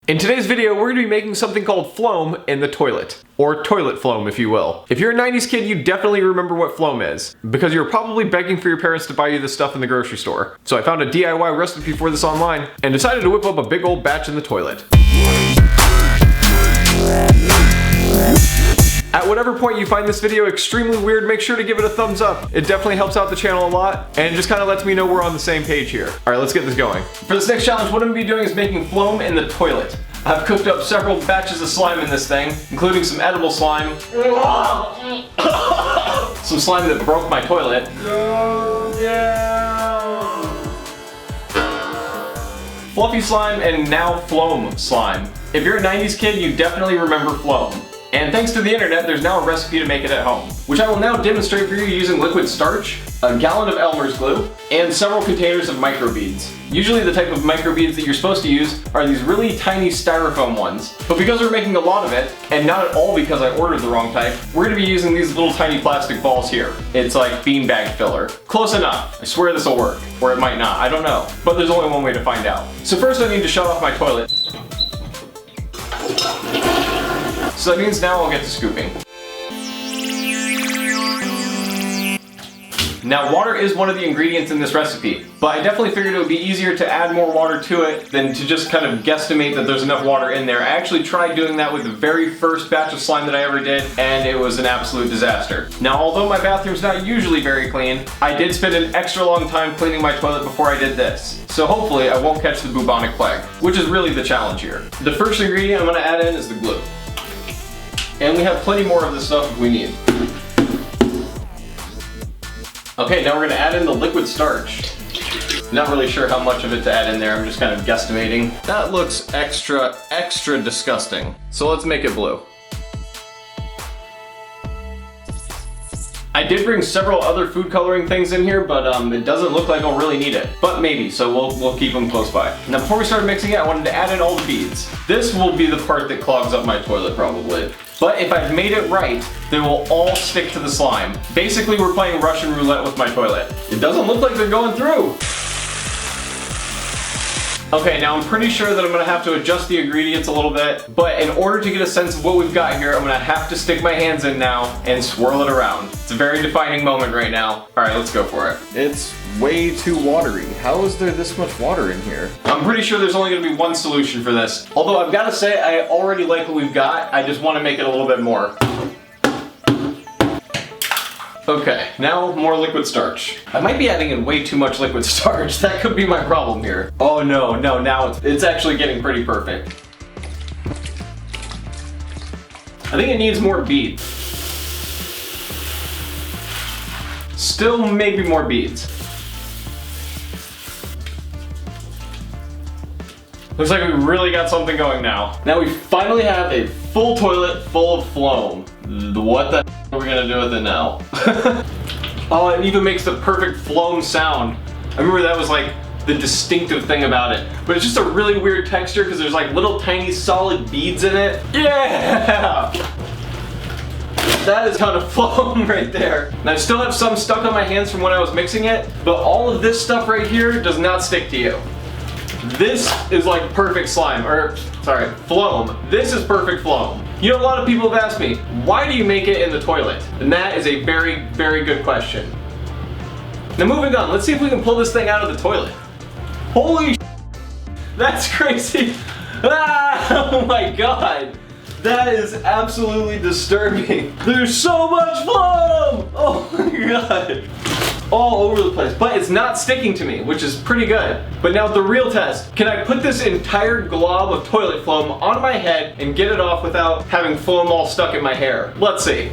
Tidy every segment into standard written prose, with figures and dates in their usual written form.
In today's video, we're gonna be making something called Floam in the toilet. Or toilet Floam, if you will. If you're a 90s kid, you definitely remember what Floam is, because you're probably begging for your parents to buy you this stuff in the grocery store. So I found a DIY recipe for this online, and decided to whip up a big old batch in the toilet. At whatever point you find this video extremely weird, make sure to give it a thumbs up. It definitely helps out the channel a lot, and it just kind of lets me know we're on the same page here. All right, let's get this going. For this next challenge, what I'm gonna be doing is making Floam in the toilet. I've cooked up several batches of slime in this thing, including some edible slime, some slime that broke my toilet, fluffy slime, and now Floam slime. If you're a 90s kid, you definitely remember Floam. And thanks to the internet, there's now a recipe to make it at home, which I will now demonstrate for you using liquid starch, a gallon of Elmer's glue, and several containers of microbeads. Usually the type of microbeads that you're supposed to use are these really tiny styrofoam ones. But because we're making a lot of it, and not at all because I ordered the wrong type, we're gonna be using these little tiny plastic balls here. It's like beanbag filler. Close enough. I swear this will work. Or it might not, I don't know. But there's only one way to find out. So first I need to shut off my toilet. So that means now I'll get to scooping. Now water is one of the ingredients in this recipe, but I definitely figured it would be easier to add more water to it than to just kind of guesstimate that there's enough water in there. I actually tried doing that with the very first batch of slime that I ever did, and it was an absolute disaster. Now although my bathroom's not usually very clean, I did spend an extra long time cleaning my toilet before I did this. So hopefully I won't catch the bubonic plague, which is really the challenge here. The first ingredient I'm going to add in is the glue. And we have plenty more of this stuff if we need. Okay, now we're gonna add in the liquid starch. Not really sure how much of it to add in there, I'm just kind of guesstimating. That looks extra disgusting. So let's make it blue. I did bring several other food coloring things in here, but it doesn't look like I'll really need it. But maybe, so we'll keep them close by. Now before we start mixing it, I wanted to add in all the beads. This will be the part that clogs up my toilet probably. But if I've made it right, they will all stick to the slime. Basically, we're playing Russian roulette with my toilet. It doesn't look like they're going through. Okay, now I'm pretty sure that I'm gonna have to adjust the ingredients a little bit, but in order to get a sense of what we've got here, I'm gonna have to stick my hands in now and swirl it around. It's a very defining moment right now. All right, let's go for it. It's way too watery. How is there this much water in here? I'm pretty sure there's only gonna be one solution for this. Although I've gotta say, I already like what we've got. I just wanna make it a little bit more. Okay, now more liquid starch. I might be adding in way too much liquid starch. That could be my problem here. Oh no, now it's actually getting pretty perfect. I think it needs more beads. Still maybe more beads. Looks like we really got something going now. Now we finally have a full toilet full of Floam. What the are we gonna do with it now? Oh, it even makes the perfect Floam sound. I remember that was like the distinctive thing about it. But it's just a really weird texture because there's like little tiny solid beads in it. Yeah! That is kind of Floam right there. And I still have some stuck on my hands from when I was mixing it, but all of this stuff right here does not stick to you. This is like perfect slime, or sorry, Floam. This is perfect Floam. You know, a lot of people have asked me, why do you make it in the toilet? And that is a very, very good question. Now moving on, let's see if we can pull this thing out of the toilet. Holy that's crazy. Ah, oh my god. That is absolutely disturbing. There's so much Floam! Oh my god. All over the place, but it's not sticking to me, which is pretty good. But now the real test. Can I put this entire glob of toilet Floam on my head and get it off without having Floam all stuck in my hair? Let's see.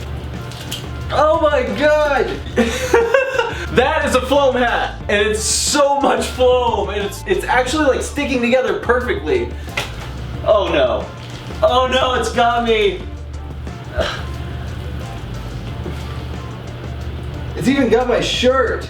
Oh my god! That is a Floam hat, and it's so much Floam, and it's actually like sticking together perfectly. Oh no. Oh no, it's got me. It's even got my shirt.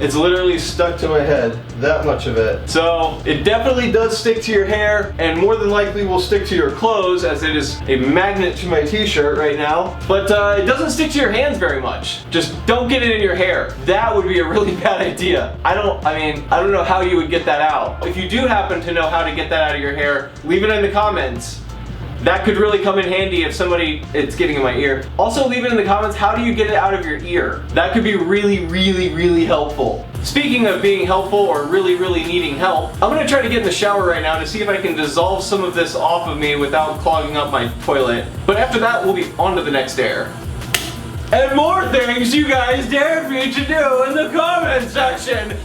It's literally stuck to my head, that much of it. So it definitely does stick to your hair, and more than likely will stick to your clothes, as it is a magnet to my t-shirt right now. But it doesn't stick to your hands very much. Just don't get it in your hair. That would be a really bad idea. I don't know how you would get that out. If you do happen to know how to get that out of your hair, leave it in the comments. That could really come in handy if it's getting in my ear. Also, leave it in the comments, how do you get it out of your ear? That could be really, really, really helpful. Speaking of being helpful or really, really needing help, I'm gonna try to get in the shower right now to see if I can dissolve some of this off of me without clogging up my toilet. But after that, we'll be on to the next dare. And more things you guys dare me to do in the comment section.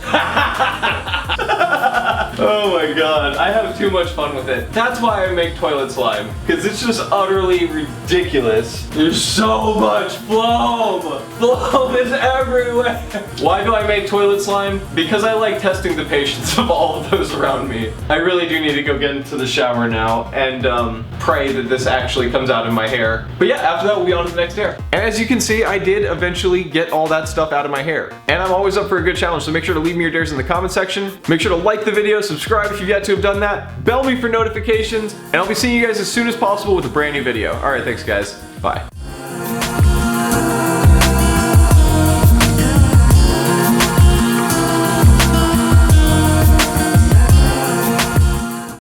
Oh my god, I have too much fun with it. That's why I make toilet slime, because it's just utterly ridiculous. There's so much Floam. Floam is everywhere. Why do I make toilet slime? Because I like testing the patience of all of those around me. I really do need to go get into the shower now and pray that this actually comes out in my hair. But yeah, after that we'll be on to the next dare. And as you can see, I did eventually get all that stuff out of my hair. And I'm always up for a good challenge, so make sure to leave me your dares in the comment section. Make sure to like the video, subscribe if you've yet to have done that, bell me for notifications, and I'll be seeing you guys as soon as possible with a brand new video. Alright, thanks guys. Bye.